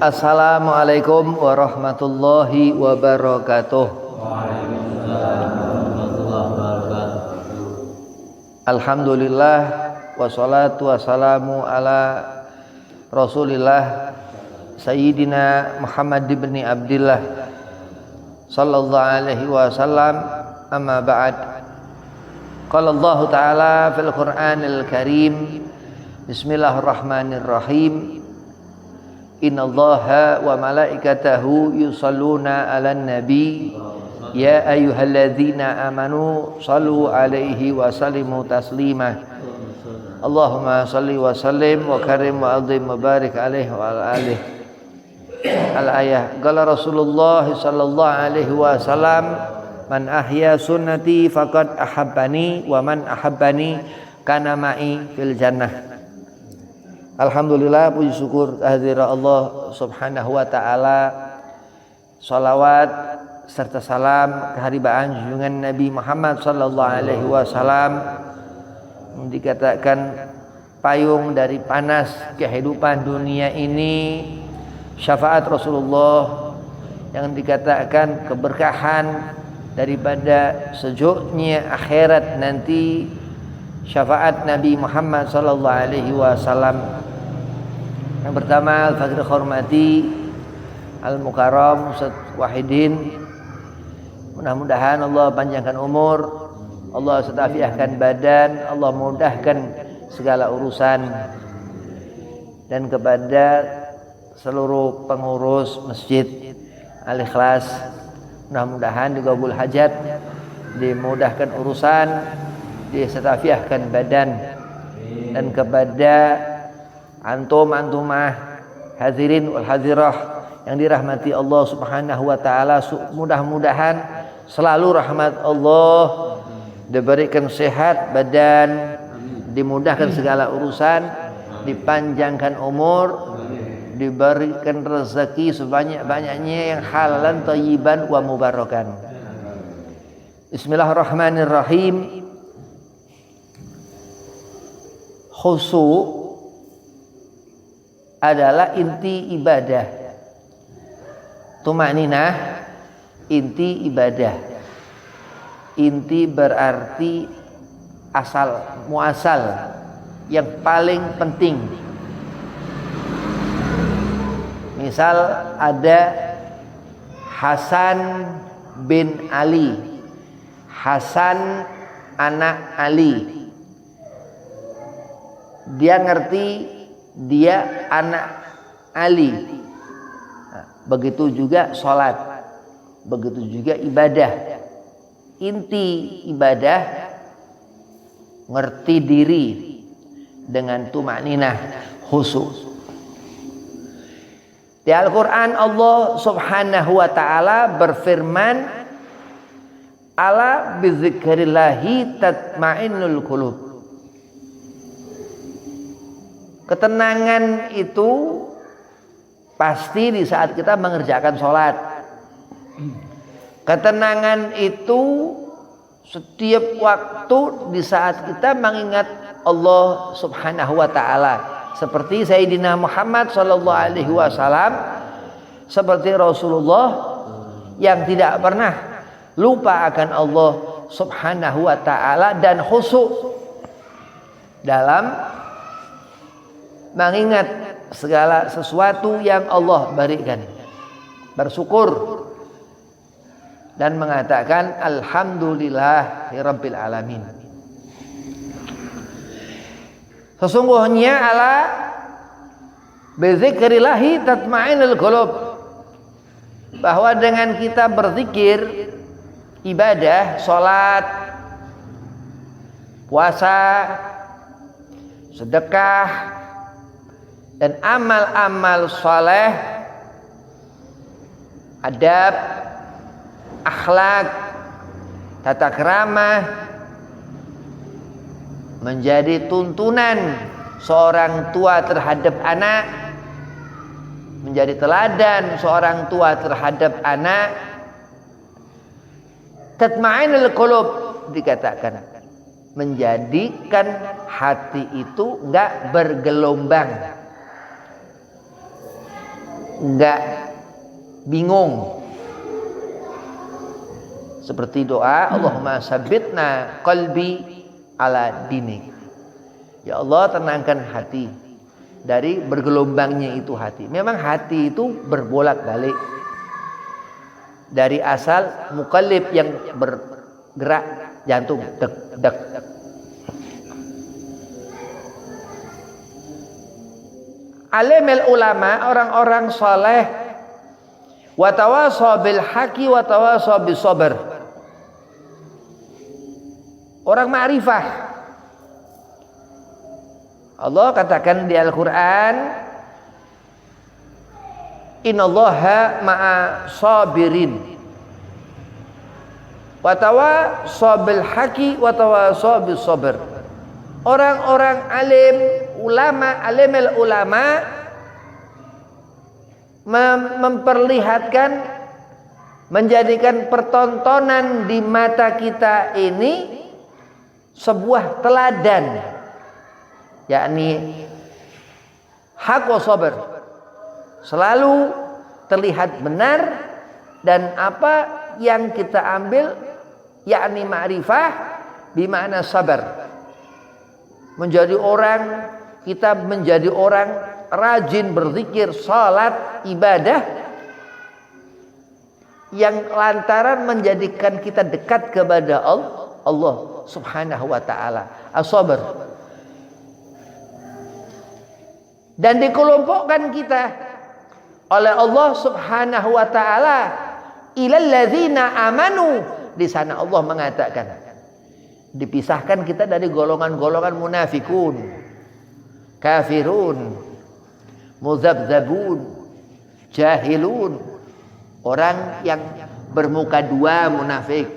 Assalamualaikum warahmatullahi wabarakatuh. Alhamdulillah wassalatu wassalamu ala Rasulillah Sayyidina Muhammad ibn Abdillah sallallahu alaihi wasallam. Amma ba'd. Qala Allah Ta'ala fil Qur'anil Karim. Bismillahirrahmanirrahim. Innallaha wa malaikatahu yusalluna 'alan nabi ya ayyuhalladzina amanu sallu 'alaihi wa sallimu taslima. Allahumma salli wa sallim wa karim wa azim wa barik 'alaihi wa ala alihi. Al-ayah qala Rasulullah sallallahu alaihi wasallam man ahya sunnati faqad ahabbani wa man ahabbani kana ma'i fil jannah. Alhamdulillah, puji syukur kehadirat Allah subhanahu wa ta'ala. Salawat serta salam keharibaan junjungan Nabi Muhammad sallallahu alaihi wasallam, dikatakan payung dari panas kehidupan dunia ini, syafaat Rasulullah yang dikatakan keberkahan daripada sejuknya akhirat nanti, syafaat Nabi Muhammad sallallahu alaihi wasallam. Yang pertama, al-faqir hormati al-mukarram Ustaz Wahidin, mudah-mudahan Allah panjangkan umur, Allah setafiahkan badan, Allah mudahkan segala urusan. Dan kepada seluruh pengurus Masjid Al-Ikhlas, mudah-mudahan digabul hajat, dimudahkan urusan, disetafiahkan badan. Dan kepada antum-antumah hadirin wal hadirah yang dirahmati Allah subhanahu wa ta'ala, mudah-mudahan selalu rahmat Allah, diberikan sehat badan, dimudahkan segala urusan, dipanjangkan umur, diberikan rezeki sebanyak-banyaknya yang halalan, thayyiban wa mubarakan. Bismillahirrahmanirrahim. Khusu adalah inti ibadah. Tumaninah inti ibadah. Inti berarti asal, muasal, yang paling penting. Misal ada Hasan bin Ali, Hasan anak Ali. Dia ngerti dia anak Ali. Nah, begitu juga sholat, begitu juga ibadah. Inti ibadah ngerti diri dengan tumaninah, khusyuk. Di Al-Quran Allah subhanahu wa ta'ala berfirman, ala bizikrillahi tatma'innul qulub. Ketenangan itu pasti di saat kita mengerjakan sholat. Ketenangan itu setiap waktu di saat kita mengingat Allah subhanahu wa ta'ala. Seperti Sayyidina Muhammad sallallahu alaihi wasallam, seperti Rasulullah yang tidak pernah lupa akan Allah subhanahu wa ta'ala dan khusyuk dalam mengingat segala sesuatu yang Allah berikan, bersyukur dan mengatakan alhamdulillahirabbil alamin. Sesungguhnya ala bizikrillahi tatma'innul qulub, bahwa dengan kita berzikir, ibadah, salat, puasa, sedekah, dan amal-amal saleh, adab, akhlak, tata krama, menjadi tuntunan seorang tua terhadap anak, menjadi teladan seorang tua terhadap anak. Tatma'innul qulub dikatakan menjadikan hati itu enggak bergelombang. enggak bingung. Seperti doa, Allahumma sabbitna qalbi ala dinik. Ya Allah, tenangkan hati dari bergelombangnya itu hati. Memang hati itu berbolak-balik. Dari asal mukallib yang bergerak jantung, dek dek. Alimul ulama, orang-orang saleh, wa tawasaw bil haqqi wa tawasaw bis sabr. Orang ma'rifah. Allah katakan di Al-Qur'an, innallaha ma'a sabirin wa tawasaw bil haqqi wa tawasaw bis sabr. Orang-orang alim, ulama, alimul ulama memperlihatkan, menjadikan pertontonan di mata kita ini sebuah teladan, yakni haq wa sabr, selalu terlihat benar, dan apa yang kita ambil yakni ma'rifah bimana sabar. Menjadi orang, kita menjadi orang rajin berzikir, salat, ibadah, yang lantaran menjadikan kita dekat kepada Allah Subhanahu wa ta'ala. As-sabr. Dan dikelompokkan kita oleh Allah Subhanahu wa ta'ala ilal ladzina amanu. Di sana Allah mengatakan, dipisahkan kita dari golongan-golongan munafikun, kafirun, muzabzabun, jahilun, orang yang bermuka dua munafik,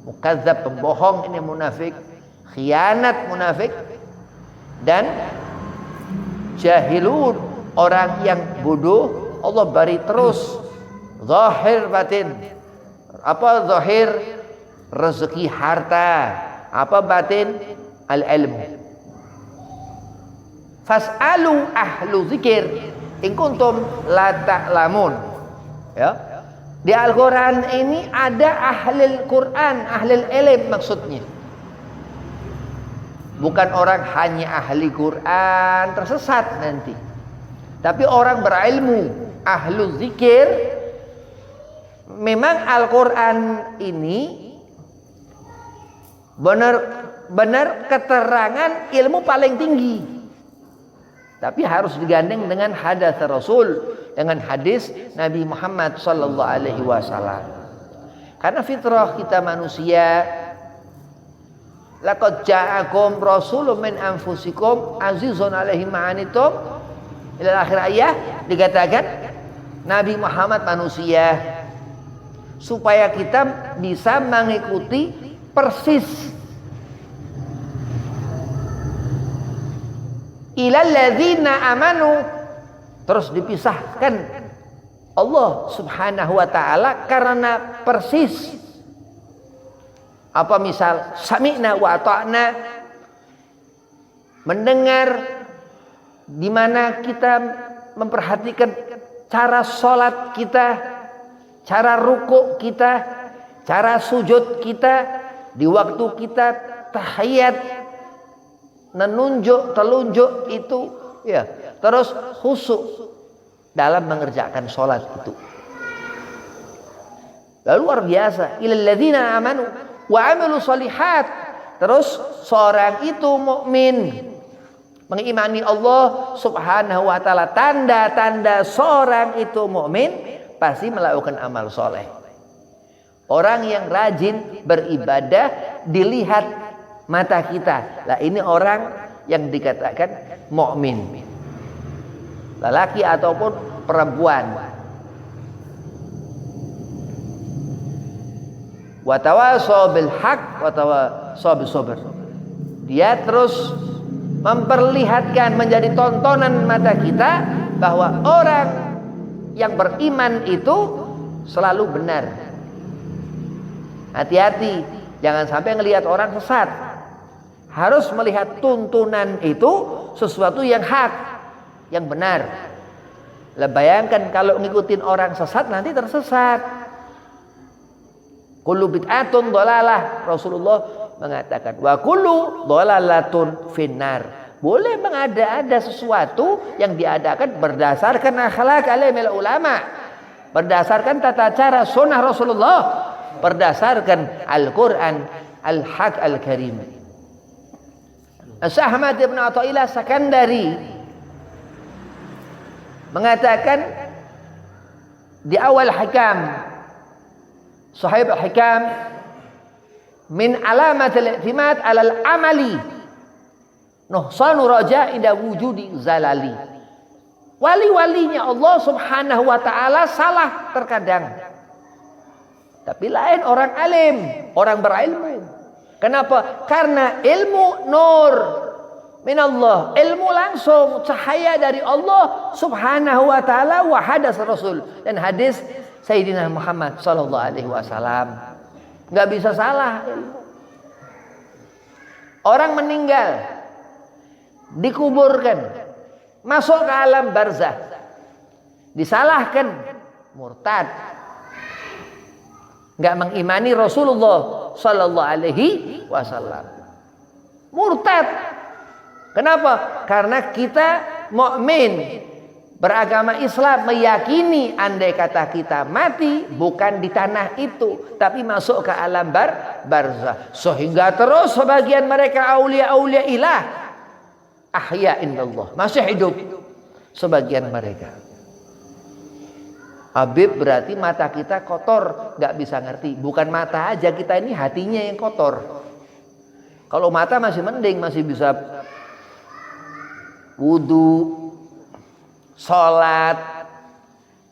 mukadzab pembohong ini munafik, khianat munafik, dan jahilun orang yang bodoh. Allah beri terus zahir batin. Apa zahir? Rezeki harta. Apa batin? Al-ilm. Fas'alu ahlu zikir in kuntum la ta'lamun. Ya. Di Al-Qur'an ini ada ahli Quran, ahli ilm maksudnya. Bukan orang hanya ahli Quran tersesat nanti. Tapi orang berilmu, ahlu zikir. Memang Al-Quran ini benar keterangan ilmu paling tinggi, tapi harus digandeng dengan hadats Rasul, dengan hadis Nabi Muhammad sallallahu alaihi wasallam. Karena fitrah kita manusia, laqad ja'akum rasulun min anfusikum azizun alaihi ma'anitum, ila akhir ayat dikatakan Nabi Muhammad manusia, supaya kita bisa mengikuti persis ilal ladzina amanu. Terus dipisahkan Allah Subhanahu wa ta'ala karena persis. Apa misal sami'na wa ata'na, mendengar, di mana kita memperhatikan cara sholat kita, cara ruku kita, cara sujud kita, di waktu kita tahiyat, telunjuk itu, ya, terus khusyuk dalam mengerjakan sholat itu. Lalu luar biasa, ilal ladzina amanu wa amilu shalihat. Terus seorang itu mukmin, mengimani Allah Subhanahu wa ta'ala. Tanda-tanda seorang itu mukmin pasti melakukan amal soleh. Orang yang rajin beribadah dilihat mata kita. Lah ini orang yang dikatakan mukmin, lelaki ataupun perempuan. Wa tawasaw bil haqq wa tawasaw bis sabr. Dia terus memperlihatkan, menjadi tontonan mata kita bahwa orang yang beriman itu selalu benar. Hati-hati, jangan sampai ngelihat orang sesat. Harus melihat tuntunan itu sesuatu yang hak, yang benar. Lah bayangkan kalau ngikutin orang sesat nanti tersesat. Kullu bid'atun dhalalah. Rasulullah mengatakan wa kullu dhalalatun finnar. Boleh mengada-ada sesuatu yang diadakan berdasarkan akhlak alimil ulama, berdasarkan tata cara sunnah Rasulullah, berdasarkan Al-Quran Al-Haq Al-Karim. Ahmad ibn Athaillah Sakandari mengatakan di awal Hikam, Sahib Hikam, min alamat al-i'timad alal amali nuhsanu raja inda wujudi zalali. Wali-walinya Allah subhanahu wa ta'ala salah terkadang, tapi lain orang alim, orang berilmu. Kenapa? Karena ilmu nur minallah, ilmu langsung cahaya dari Allah subhanahu wa ta'ala, wa hadas Rasul, dan hadis Sayyidina Muhammad sallallahu alaihi wasallam. Nggak bisa salah ilmu. Orang meninggal, dikuburkan, masuk ke alam barzah, disalahkan, murtad, nggak mengimani Rasulullah sallallahu alaihi wasallam, murtad. Kenapa? Karena kita mukmin beragama Islam, meyakini andai kata kita mati bukan di tanah itu, tapi masuk ke alam barzah. Sehingga terus sebagian mereka aulia-aulia ilah ahya indallah, masih hidup sebagian mereka. Habib berarti mata kita kotor, nggak bisa ngerti. Bukan mata aja kita ini, hatinya yang kotor. Kalau mata masih mending, masih bisa wudu, sholat,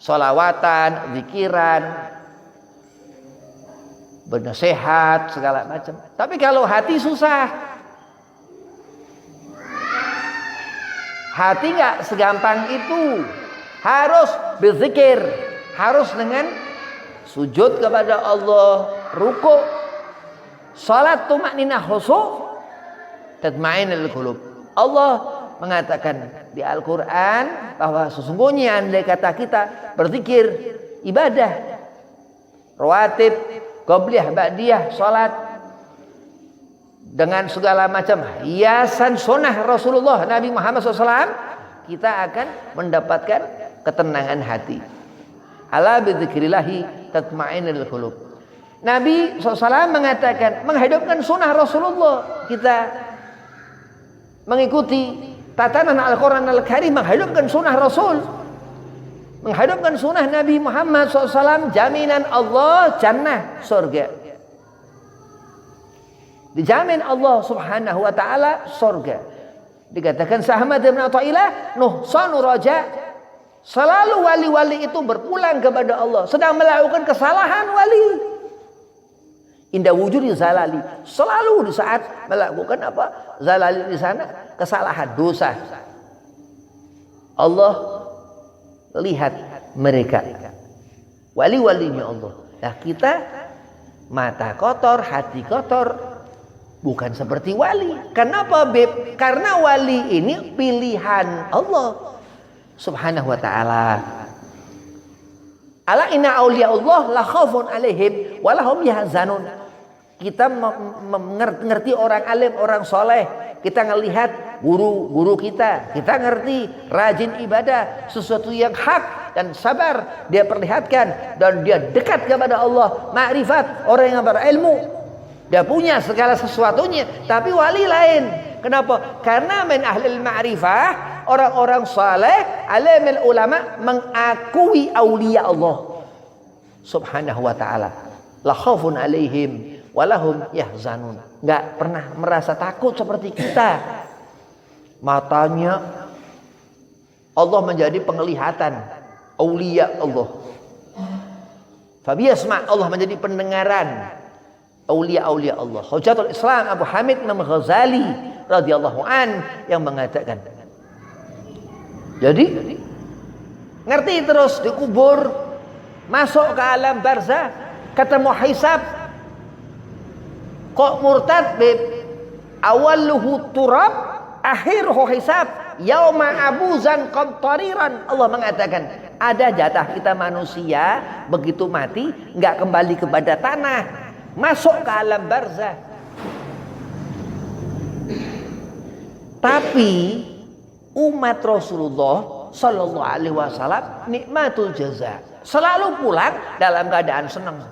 sholawatan, zikiran, bernasihat, segala macam. Tapi kalau hati susah. Hati nggak segampang itu. Harus berzikir, harus dengan sujud kepada Allah, ruku, salat tumakninah khusyuk, tatma'innul qulub. Allah mengatakan di Al-Quran bahwa sesungguhnya andai kata kita berzikir, ibadah, rawatib, qobliyah, ba'diyah, salat, dengan segala macam hiasan sunnah Rasulullah Nabi Muhammad SAW, kita akan mendapatkan ketenangan hati. Ala bidzikrillahi tatma'innul qulub. Nabi SAW mengatakan menghidupkan sunnah Rasulullah, kita mengikuti tatanan Al-Quran Al-Karim, menghidupkan sunnah Rasul, menghidupkan sunnah Nabi Muhammad SAW, jaminan Allah jannah, surga. Dijamin Allah subhanahu wa ta'ala surga. Dikatakan Ahmad ibn Athaillah, nuhsanu raja, selalu wali-wali itu berpulang kepada Allah, sedang melakukan kesalahan wali. Indah wujudi zalali, selalu di saat melakukan apa? Zalali di sana, kesalahan, dosa. Allah lihat mereka, wali-walinya Allah. Nah kita mata kotor, hati kotor, bukan seperti wali. Kenapa, Beb? Karena wali ini pilihan Allah subhanahu wa ta'ala. Ala inna awliya Allah la khaufun alaihim wa lahum yahzanun. Kita mengerti orang alim, orang soleh. Kita ngelihat guru kita. Kita ngerti, rajin ibadah, sesuatu yang hak dan sabar dia perlihatkan, dan dia dekat kepada Allah, ma'rifat, orang yang berilmu. Dia punya segala sesuatunya. Tapi wali lain. Kenapa? Karena min ahlil ma'rifah, orang-orang saleh, alimil ulama, mengakui aulia Allah subhanahu wa ta'ala. La khaufun alaihim walahum yahzanun. Enggak pernah merasa takut seperti kita. Matanya Allah menjadi penglihatan aulia Allah. Fabiyasma, Allah menjadi pendengaran aulia-aulia Allah. Hujatul Islam Abu Hamid Imam Ghazali radhiyallahu an yang mengatakan, jadi ngerti terus dikubur, masuk ke alam barzah, ketemu hisab, kok murtad, Beb? Awaluhu turab akhiruhu hisab yauma abuzan qamtariran. Allah mengatakan ada jatah kita manusia begitu mati enggak kembali kepada tanah, masuk ke alam barzah. Tapi umat Rasulullah sallallahu alaihi wasallam nikmatul jaza, selalu pulang dalam keadaan senang.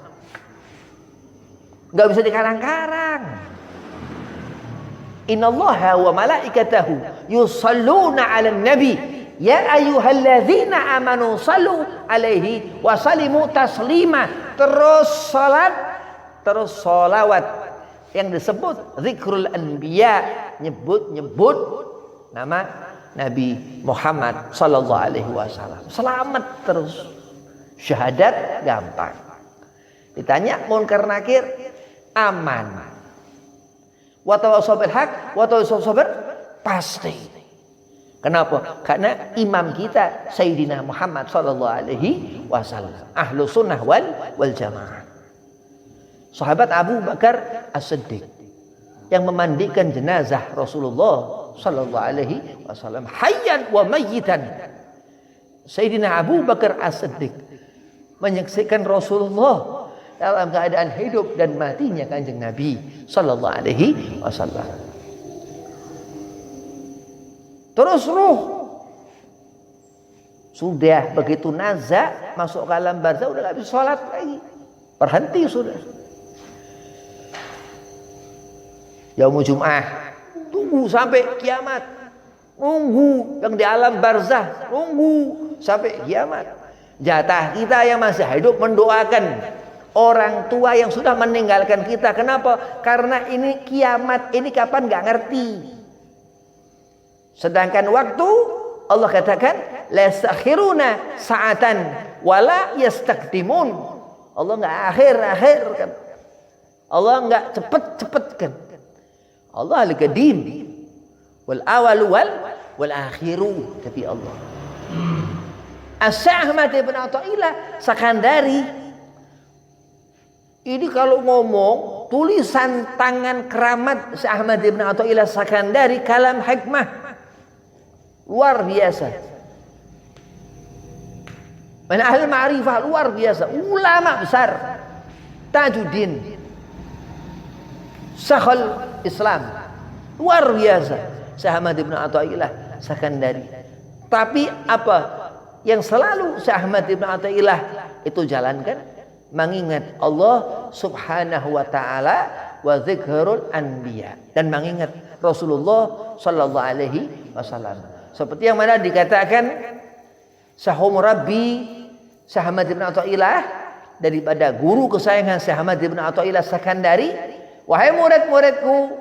Enggak bisa dikarang-karang. Innallaha wa malaikatahu yusalluna 'alan nabi ya ayyuhalladzina amanu sallu alaihi wa sallimu taslima. Terus salat, terus sholawat yang disebut zikrul anbiya, nyebut nama Nabi Muhammad sallallahu alaihi wasallam. Selamat terus. Syahadat gampang. Ditanya munkar nakir aman. Wa tawassaw bil haq wa tawassaw sabr pasti. Kenapa? Karena imam kita Sayyidina Muhammad sallallahu alaihi wasallam, ahlu sunnah wal jamaah. Sahabat Abu Bakar As-Siddiq yang memandikan jenazah Rasulullah sallallahu alaihi wasallam hayyan wa mayyitan. Sayyidina Abu Bakar As-Siddiq menyaksikan Rasulullah dalam keadaan hidup dan matinya Kanjeng Nabi sallallahu alaihi wasallam. Terus ruh sudah begitu nazak masuk ke alam barzah udah gak bisa sholat lagi, berhenti sudah. Yaumul Jum'ah tunggu sampai kiamat, nunggu yang di alam barzah, nunggu sampai kiamat. Jatah kita yang masih hidup mendoakan orang tua yang sudah meninggalkan kita. Kenapa? Karena ini kiamat ini kapan gak ngerti. Sedangkan waktu Allah katakan la yastakhiruna sa'atan wala yastaqdimun. Allah enggak akhir kan. Allah enggak cepet kan. Allah al-qadim wal awal wal akhiru, tapi Allah. As-Syekh Ahmad bin Athaillah Sakandari ini kalau ngomong tulisan tangan keramat Syekh Ahmad bin Athaillah Sakandari kalam hikmah luar biasa. Mana ahli ma'rifah luar biasa, ulama besar, Tajuddin, Syekhul Islam, luar biasa, Syekh Ahmad bin Athaillah Sakandari. Tapi apa yang selalu Syekh Ahmad bin Athaillah itu jalankan? Mengingat Allah Subhanahu wa taala wa zikrul anbiya, dan mengingat Rasulullah sallallahu alaihi wasallam. Seperti yang mana dikatakan Syahum Rabbi Syekh Ahmad bin Athaillah daripada guru kesayangan Syekh Ahmad bin Athaillah Sakandari, wahai murid-muridku,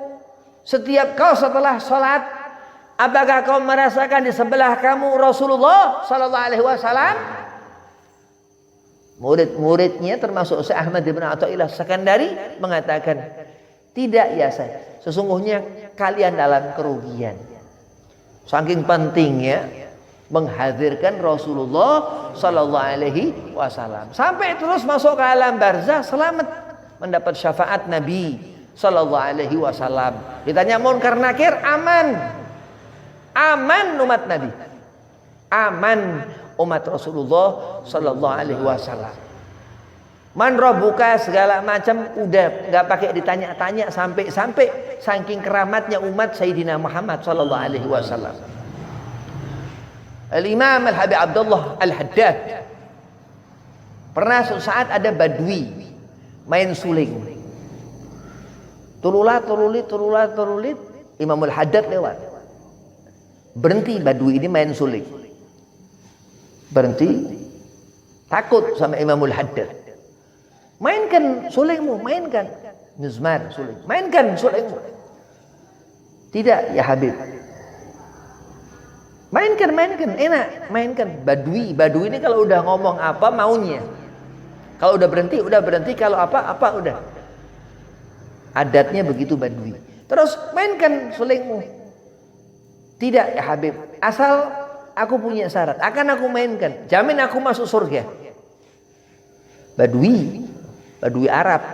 setiap kau setelah salat, apakah kau merasakan di sebelah kamu Rasulullah sallallahu alaihi wasallam? Murid-muridnya termasuk Syekh Ahmad bin Athaillah Sakandari mengatakan, tidak ya Syekh, sesungguhnya kalian dalam kerugian. Saking pentingnya menghadirkan Rasulullah sallallahu alaihi wasallam. Sampai terus masuk ke alam barzah selamat mendapat syafaat Nabi sallallahu alaihi wasallam. Ditanya munkar nakir aman. Aman umat Nabi. Aman umat Rasulullah sallallahu alaihi wasallam. Man rabbuka segala macam udah enggak pakai ditanya-tanya sampai saking keramatnya umat Sayyidina Muhammad sallallahu alaihi wasallam. Al-Imam Al-Habib Abdullah Al-Haddad pernah suatu saat ada badui main suling. Turulit Imam Al-Haddad lewat. Berhenti badui ini main suling. Berhenti, takut sama Imam Al-Haddad. Mainkan sulingmu, mainkan. Mizmar suling, mainkan sulingmu. Tidak ya Habib. Mainkan, enak, mainkan. Badui ini kalau udah ngomong apa maunya. Kalau udah berhenti, kalau apa udah. Adatnya begitu badui. Terus mainkan sulingmu. Tidak ya Habib, asal aku punya syarat, akan aku mainkan. Jamin aku masuk surga. Badui Arab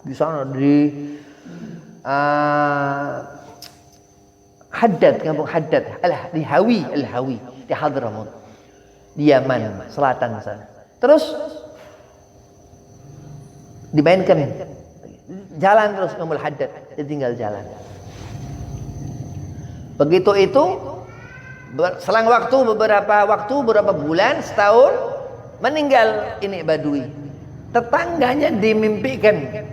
di sana di Haddad, kampung Haddad, Al-Hawi, di Hadramaut, di Yaman selatan sana. Terus dimainkan jalan terus Imam Al-Haddad, dia tinggal jalan. Begitu itu selang beberapa bulan, setahun, meninggal ini Badui. Tetangganya dimimpikan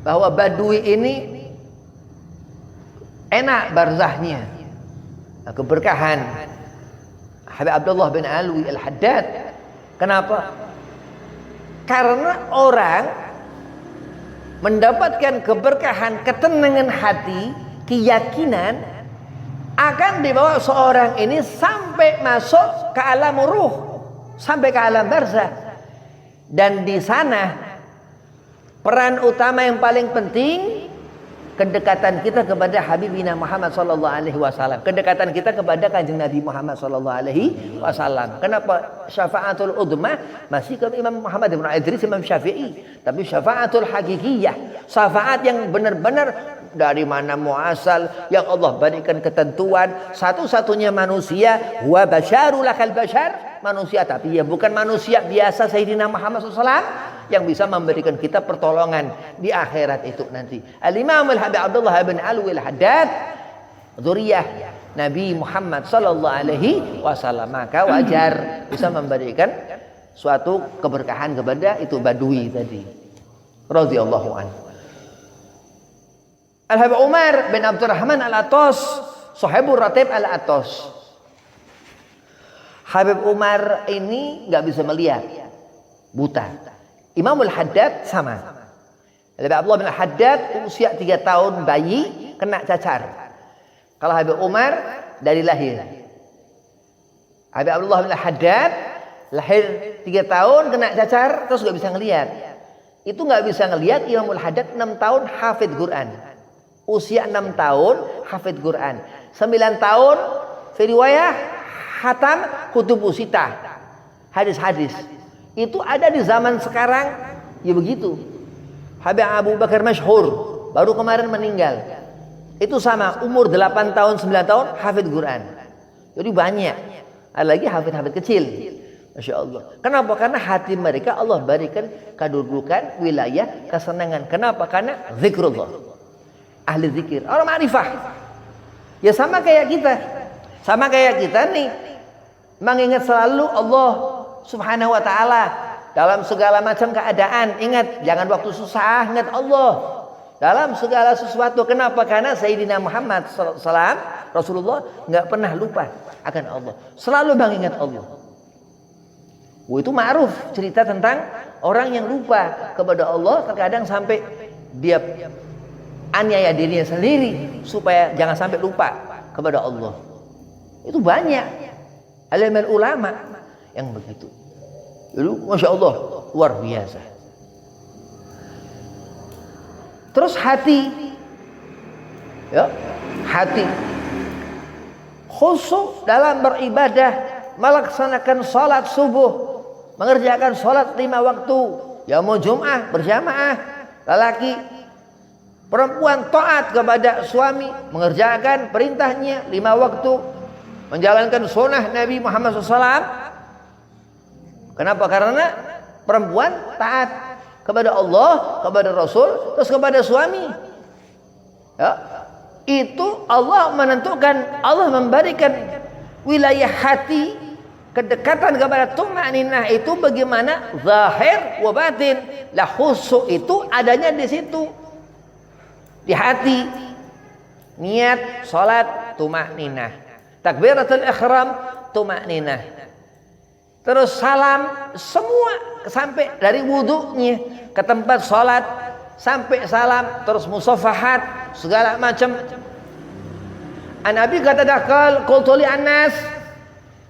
bahwa Badui ini enak barzahnya, keberkahan Habib Abdullah bin Alwi Al-Haddad. Kenapa? Karena orang mendapatkan keberkahan, ketenangan hati, keyakinan akan dibawa seorang ini sampai masuk ke alam ruh, sampai ke alam barzah. Dan di sana peran utama yang paling penting, kedekatan kita kepada Habibina Muhammad sallallahu alaihi wasallam, kedekatan kita kepada Kanjeng Nabi Muhammad sallallahu alaihi wasallam. Kenapa syafaatul udma masih ke Imam Muhammad bin Idris, Imam Syafi'i, tapi syafaatul hakikiyah, syafaat yang benar-benar dari mana muasal, yang Allah berikan ketentuan, satu-satunya manusia wa basyarul lakal basyar, manusia tapi ya bukan manusia biasa, Sayyidina Muhammad SAW yang bisa memberikan kita pertolongan di akhirat itu nanti. Al-Imam Al-Habib Abdullah bin Alwi Al-Haddad dzurriyyah Nabi Muhammad sallallahu alaihi wasallam, maka wajar bisa memberikan suatu keberkahan kepada itu Badui tadi radhiyallahu anhu. Al-Habib Umar bin Abdurrahman Al-Atas, Sahibur Ratib Al-Atas. Habib Umar ini nggak bisa melihat, buta. Imam Al-Haddad sama. Habib Abdullah bin Al-Haddad usia 3 tahun bayi kena cacar. Kalau Habib Umar dari lahir. Habib Abdullah bin Al-Haddad lahir 3 tahun kena cacar terus nggak bisa ngelihat. Itu nggak bisa ngelihat. Imam Al-Haddad 6 tahun hafidh Quran. Usia 6 tahun hafidh Quran. 9 tahun riwayah hatam kutubus sitah, hadis-hadis. Itu ada di zaman sekarang ya begitu. Habib Abu Bakar Masyhur baru kemarin meninggal. Itu sama umur 8 tahun 9 tahun hafidh Quran. Jadi banyak. Ada lagi hafidh-hafidh kecil. Masya Allah. Kenapa? Karena hati mereka Allah berikan kedudukan, wilayah, kesenangan. Kenapa? Karena zikrullah. Ahli zikir, orang ma'rifah. Ya sama kayak kita. Sama kayak kita nih. Mengingat selalu Allah Subhanahu wa ta'ala dalam segala macam keadaan. Ingat, jangan waktu susah, ingat Allah dalam segala sesuatu. Kenapa? Karena Sayyidina Muhammad SAW, Rasulullah nggak pernah lupa akan Allah. Selalu mengingat Allah. Itu ma'ruf cerita tentang orang yang lupa kepada Allah. Terkadang sampai dia aniaya dirinya sendiri supaya jangan sampai lupa kepada Allah. Itu banyak alim ulama yang begitu. Itu Masya Allah luar biasa. Terus hati, ya, hati khusyuk dalam beribadah, melaksanakan salat subuh, mengerjakan salat 5 waktu, yaumul Jum'ah berjamaah, lelaki perempuan taat kepada suami, mengerjakan perintahnya 5 waktu, menjalankan sunnah Nabi Muhammad SAW. Kenapa? Karena perempuan taat kepada Allah, kepada Rasul, terus kepada suami. Ya, itu Allah menentukan, Allah memberikan wilayah hati, kedekatan kepada tuma'ninah itu bagaimana zahir wa batin. Lah khusyuk itu adanya di situ. Di hati, niat salat tuma'ninah, takbiratul ihram tuma'ninah, terus salam semua sampai dari wudunya ke tempat salat sampai salam, terus musafahat segala macam. Nabi Qatadah qultu li Anas,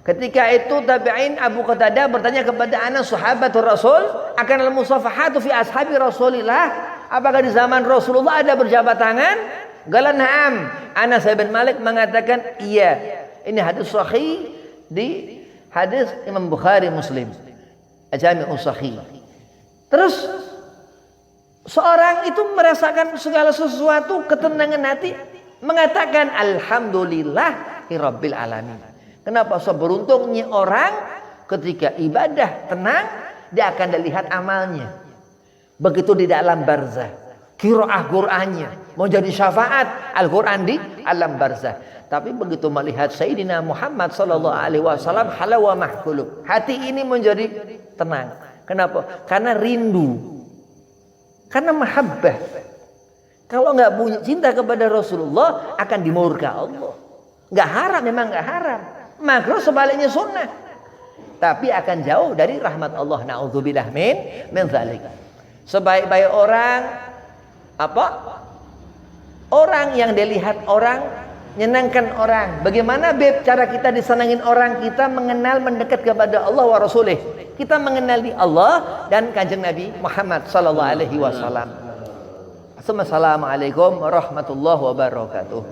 ketika itu tabi'in Abu Qatadah bertanya kepada Anas sahabatul Rasul, akan al-musafahatu fi ashabi Rasulillah, apakah di zaman Rasulullah ada berjabat tangan? Qala na'am. Anas bin Malik mengatakan iya. Ini hadis sahih di hadis Imam Bukhari Muslim, Jami'us Sahih. Terus seorang itu merasakan segala sesuatu, ketenangan hati, mengatakan alhamdulillahirabbil alamin. Kenapa? Seberuntungnya orang ketika ibadah tenang, dia akan dilihat amalnya. Begitu di dalam barzah, qiraah Qur'annya mau jadi syafaat Al-Qur'an di alam barzah. Tapi begitu melihat Sayyidina Muhammad sallallahu alaihi wasallam halawa mahqulub, hati ini menjadi tenang. Kenapa? Karena rindu. Karena mahabbah. Kalau nggak punya cinta kepada Rasulullah akan dimurka Allah. Nggak haram, memang nggak haram. Makruh sebaliknya sunnah. Tapi akan jauh dari rahmat Allah. Na'udzubillah min dzalik. Sebaik-baik orang apa? Orang yang dilihat orang, menyenangkan orang. Bagaimana Beb cara kita disenangin orang? Kita mengenal mendekat kepada Allah wa Rasulih. Kita mengenali Allah dan Kanjeng Nabi Muhammad sallallahu alaihi wasallam. Assalamualaikum warahmatullahi wabarakatuh.